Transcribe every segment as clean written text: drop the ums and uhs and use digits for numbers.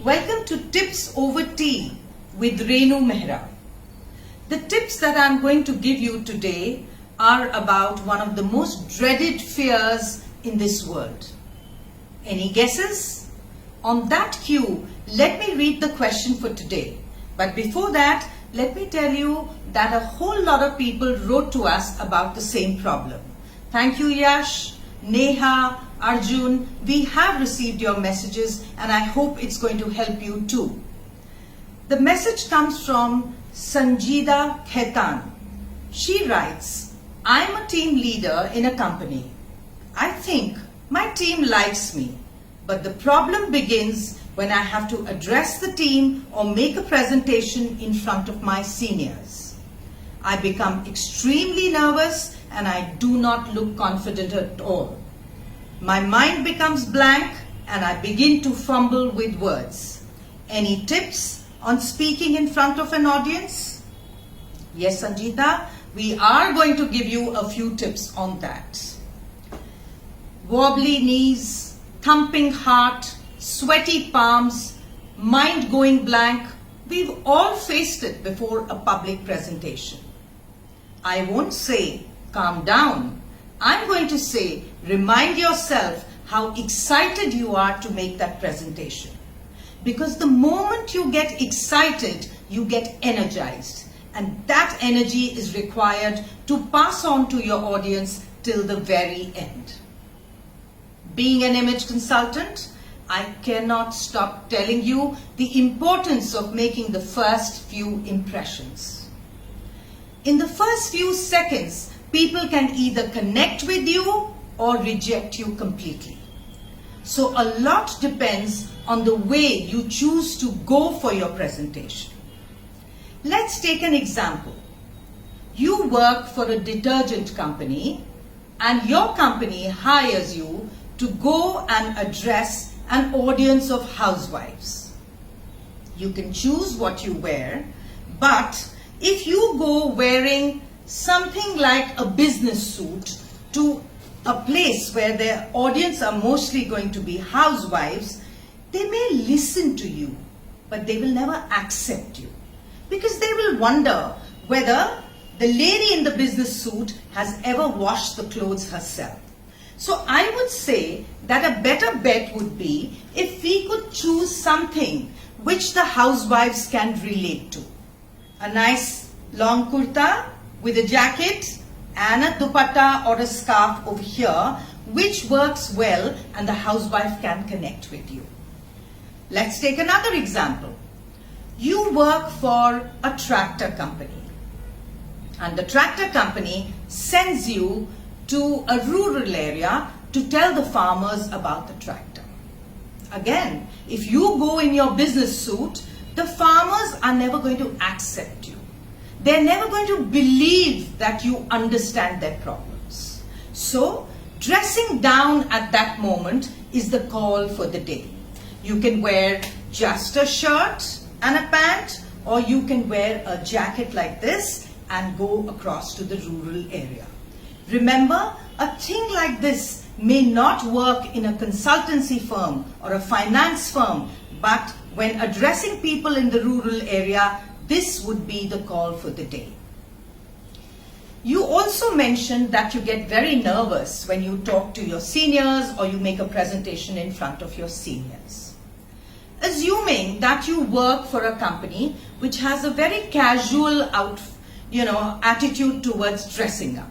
Welcome to Tips Over Tea with Renu Mehra. The tips that I'm going to give you today are about one of the most dreaded fears in this world. Any guesses? On that cue, let me read the question for today. But before that, let me tell you that a whole lot of people wrote to us about the same problem. Thank you, Yash, Neha, Arjun. We have received your messages and I hope it's going to help you too. The message comes from Sanjida Khaitan. She writes, I'm a team leader in a company. I think my team likes me, but the problem begins when I have to address the team or make a presentation in front of my seniors. I become extremely nervous and I do not look confident at all. My mind becomes blank and I begin to fumble with words. Any tips on speaking in front of an audience? Yes, Sanjita, we are going to give you a few tips on that. Wobbly knees, thumping heart, sweaty palms, mind going blank. We've all faced it before a public presentation. I won't say, calm down. I'm going to say, remind yourself how excited you are to make that presentation. Because the moment you get excited, you get energized. And that energy is required to pass on to your audience till the very end. Being an image consultant, I cannot stop telling you the importance of making the first few impressions. In the first few seconds, people can either connect with you or reject you completely. So a lot depends on the way you choose to go for your presentation. Let's take an example. You work for a detergent company and your company hires you to go and address an audience of housewives. You can choose what you wear, but if you go wearing something like a business suit to a place where their audience are mostly going to be housewives, they may listen to you, but they will never accept you. Because they will wonder whether the lady in the business suit has ever washed the clothes herself. So I would say that a better bet would be if we could choose something which the housewives can relate to. A nice long kurta with a jacket and a dupatta or a scarf over here, which works well and the housewife can connect with you. Let's take another example. You work for a tractor company and the tractor company sends you to a rural area to tell the farmers about the tractor. Again, if you go in your business suit, the farmers are never going to accept you. They're never going to believe that you understand their problems. So, dressing down at that moment is the call for the day. You can wear just a shirt and a pant, or you can wear a jacket like this and go across to the rural area. Remember, a thing like this may not work in a consultancy firm or a finance firm, but when addressing people in the rural area, this would be the call for the day. You also mentioned that you get very nervous when you talk to your seniors or you make a presentation in front of your seniors. Assuming that you work for a company which has a very casual attitude towards dressing up.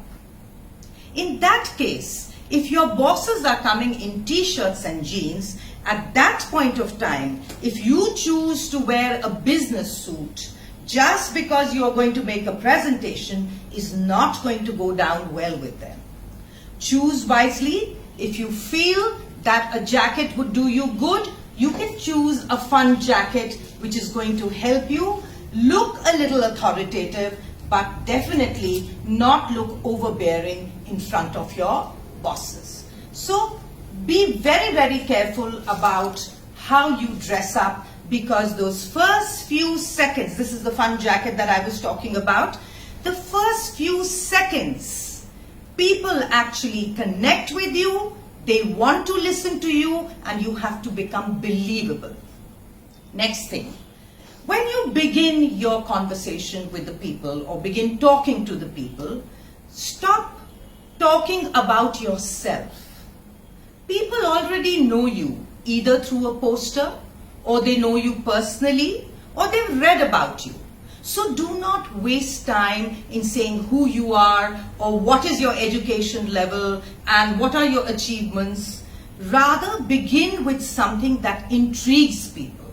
In that case, if your bosses are coming in t-shirts and jeans, at that point of time, if you choose to wear a business suit just because you are going to make a presentation is not going to go down well with them. Choose wisely. If you feel that a jacket would do you good, you can choose a fun jacket which is going to help you look a little authoritative, but definitely not look overbearing in front of your bosses. So be very, very careful about how you dress up, because those first few seconds, this is the fun jacket that I was talking about, the first few seconds, people actually connect with you, they want to listen to you, and you have to become believable. Next thing, when you begin your conversation with the people or begin talking to the people, stop talking about yourself. People already know you either through a poster, or they know you personally, or they've read about you. So do not waste time in saying who you are or what is your education level and what are your achievements. Rather, begin with something that intrigues people.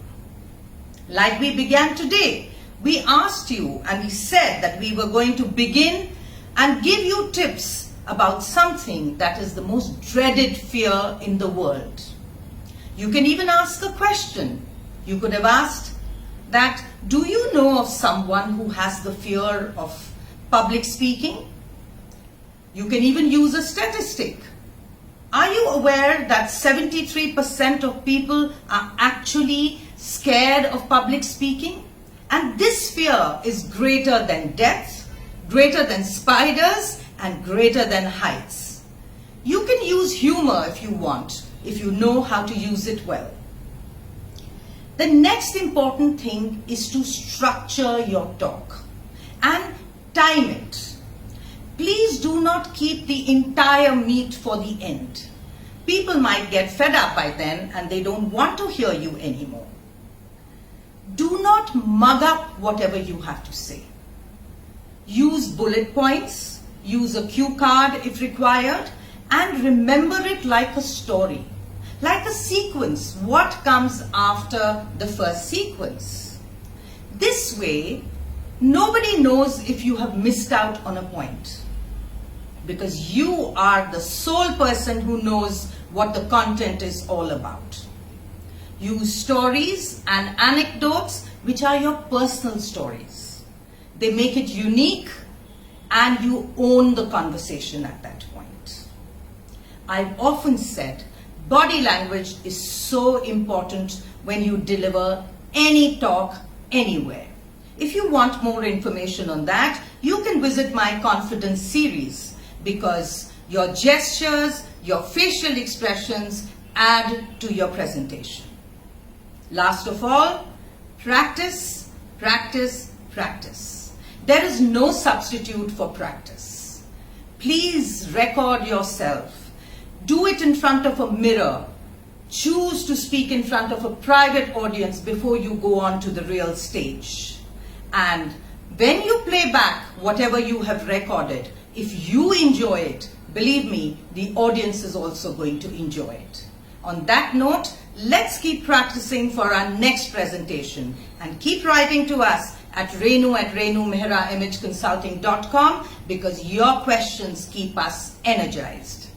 Like we began today, we asked you and we said that we were going to begin and give you tips about something that is the most dreaded fear in the world. You can even ask a question. You could have asked that, do you know of someone who has the fear of public speaking? You can even use a statistic. Are you aware that 73% of people are actually scared of public speaking? And this fear is greater than death, greater than spiders, and greater than heights. You can use humor if you want, if you know how to use it well. The next important thing is to structure your talk and time it. Please do not keep the entire meat for the end. People might get fed up by then and they don't want to hear you anymore. Do not mug up whatever you have to say. Use bullet points, use a cue card if required, and remember it like a story, like a sequence, what comes after the first sequence. This way, nobody knows if you have missed out on a point, because you are the sole person who knows what the content is all about. Use stories and anecdotes which are your personal stories. They make it unique and you own the conversation at that point. I've often said body language is so important when you deliver any talk anywhere. If you want more information on that, you can visit my confidence series, because your gestures, your facial expressions add to your presentation. Last of all, practice, practice, practice. There is no substitute for practice. Please record yourself. Do it in front of a mirror. Choose to speak in front of a private audience before you go on to the real stage. And when you play back whatever you have recorded, if you enjoy it, believe me, the audience is also going to enjoy it. On that note, let's keep practicing for our next presentation, and keep writing to us at renu@renumehra.imageconsulting.com, because your questions keep us energized.